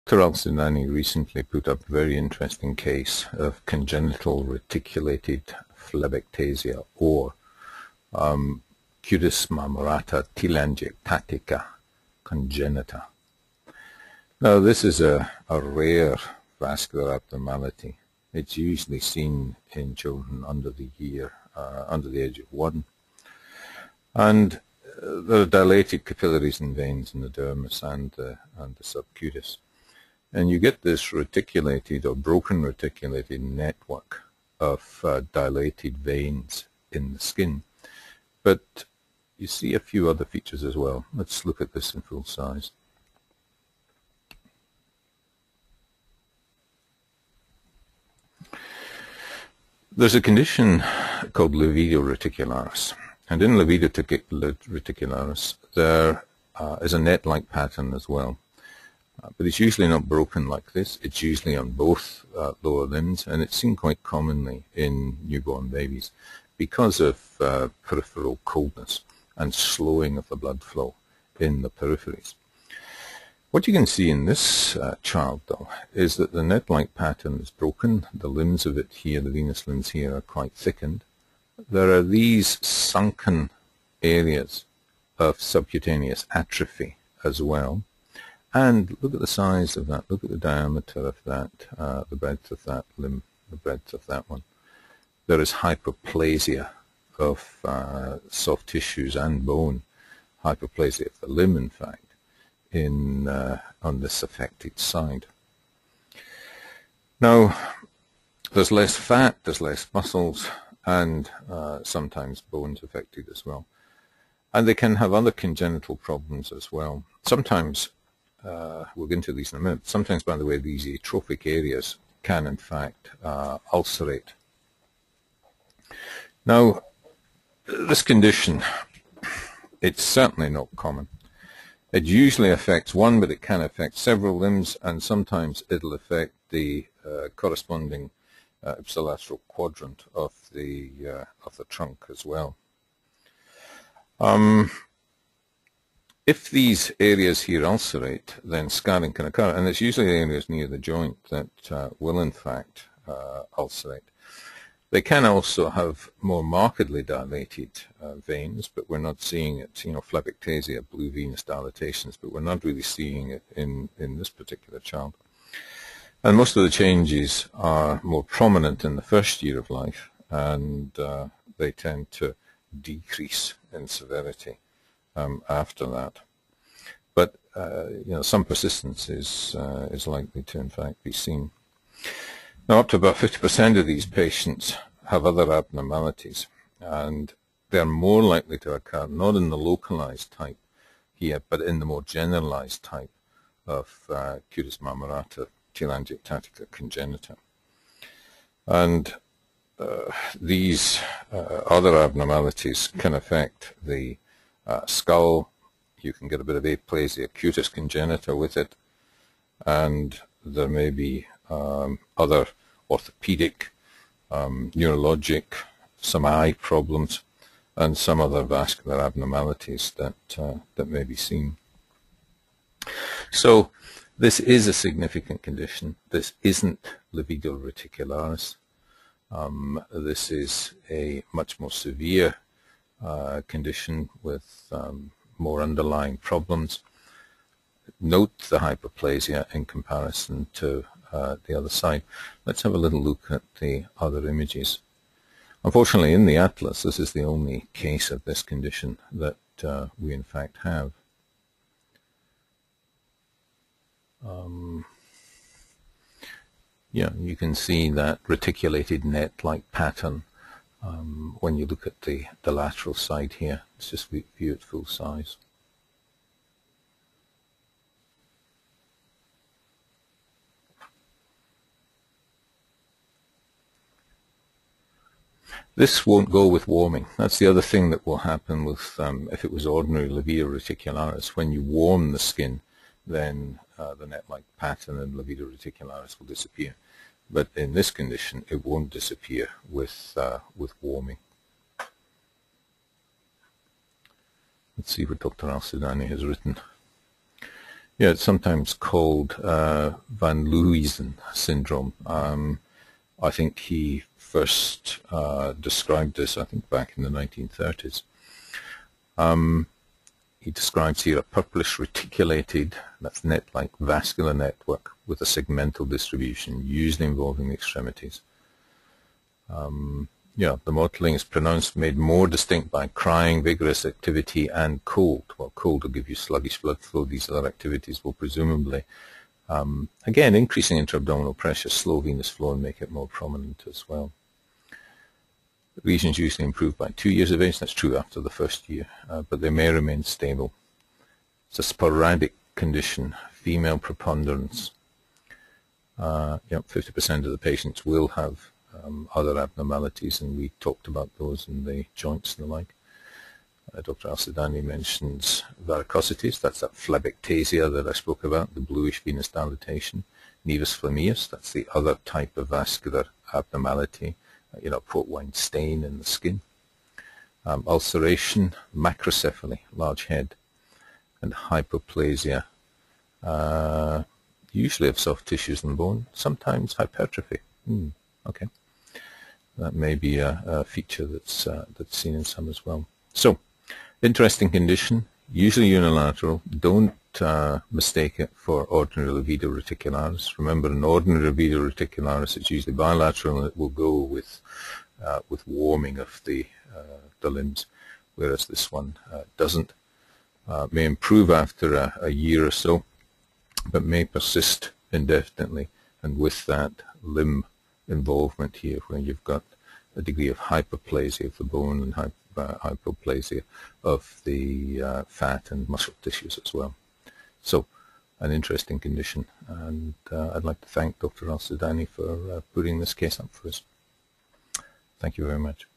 Dr. Al-Sudani recently put up a very interesting case of congenital reticulated phlebectasia, or Cutis marmorata telangiectatica congenita. Now, this is a rare vascular abnormality. It's usually seen in children under the age of 1. And there are dilated capillaries and veins in the dermis and the subcutis. And you get this reticulated or broken reticulated network of dilated veins in the skin. But you see a few other features as well. Let's look at this in full size. There's a condition called livido reticularis. And in livido reticularis, there is a net-like pattern as well. But it's usually not broken like this. It's usually on both lower limbs, and it's seen quite commonly in newborn babies because of peripheral coldness and slowing of the blood flow in the peripheries. What you can see in this child, though, is that the net-like pattern is broken. The limbs of it here, the venous limbs here, are quite thickened. There are these sunken areas of subcutaneous atrophy as well. And look at the size of that, look at the diameter of that, the breadth of that limb, the breadth of that one. There is hyperplasia of soft tissues and bone, hyperplasia of the limb, in fact, on this affected side. Now, there's less fat, there's less muscles, and sometimes bones affected as well. And they can have other congenital problems as well. Sometimes, we'll get into these in a minute, sometimes, by the way, these atrophic areas can, in fact, ulcerate. Now, this condition, it's certainly not common. It usually affects one, but it can affect several limbs, and sometimes it'll affect the corresponding ipsilateral quadrant of the trunk as well. If these areas here ulcerate, then scarring can occur, and it's usually areas near the joint that will in fact ulcerate. They can also have more markedly dilated veins, but we're not seeing it, phlebectasia, blue venous dilatations, but we're not really seeing it in this particular child. And most of the changes are more prominent in the first year of life, and they tend to decrease in severity after that. But some persistence is likely to in fact be seen. Now, up to about 50% of these patients have other abnormalities, and they're more likely to occur not in the localized type here, but in the more generalized type of Cutis marmorata telangiectatica congenita. And these other abnormalities can affect the skull. You can get a bit of aplasia cutis congenita with it, and there may be other orthopedic, neurologic, some eye problems, and some other vascular abnormalities that may be seen. So this is a significant condition. This isn't livido reticularis. This is a much more severe condition with more underlying problems. Note the hyperplasia in comparison to the other side. Let's have a little look at the other images. Unfortunately, in the atlas, this is the only case of this condition that we in fact have. Yeah, you can see that reticulated net-like pattern when you look at the lateral side here. Let's just view it full size. This won't go with warming. That's the other thing that will happen with if it was ordinary livido reticularis. When you warm the skin, then the net-like pattern in livido reticularis will disappear. But in this condition, it won't disappear with warming. Let's see what Dr. Al-Sudani has written. Yeah, it's sometimes called Van Luysen syndrome. I think he first described this, I think, back in the 1930s. He describes here a purplish reticulated, that's net-like vascular network with a segmental distribution, usually involving the extremities. Yeah, the mottling is pronounced, made more distinct by crying, vigorous activity, and cold. Well, cold will give you sluggish blood flow. These other activities will presumably, again, increasing intra-abdominal pressure, slow venous flow, and make it more prominent as well. Lesions usually improve by 2 years of age. That's true after the first year, but they may remain stable. It's a sporadic condition, female preponderance. 50% of the patients will have other abnormalities, and we talked about those in the joints and the like. Dr. Al-Sudani mentions varicosities, that's that phlebectasia that I spoke about, the bluish venous dilatation. Nevus flammeus, that's the other type of vascular abnormality, port wine stain in the skin. Ulceration, macrocephaly, large head, and hypoplasia, usually of soft tissues and bone, sometimes hypertrophy. Okay. That may be a feature that's seen in some as well. So, interesting condition, usually unilateral. Don't mistake it for ordinary livido reticularis. Remember, in ordinary livido reticularis, it's usually bilateral, and it will go with warming of the limbs, whereas this one doesn't. May improve after a year or so, but may persist indefinitely, and with that limb involvement here, where you've got a degree of hyperplasia of the bone and hypoplasia of the fat and muscle tissues as well. So, an interesting condition, and I'd like to thank Dr. Al-Sudani for putting this case up for us. Thank you very much.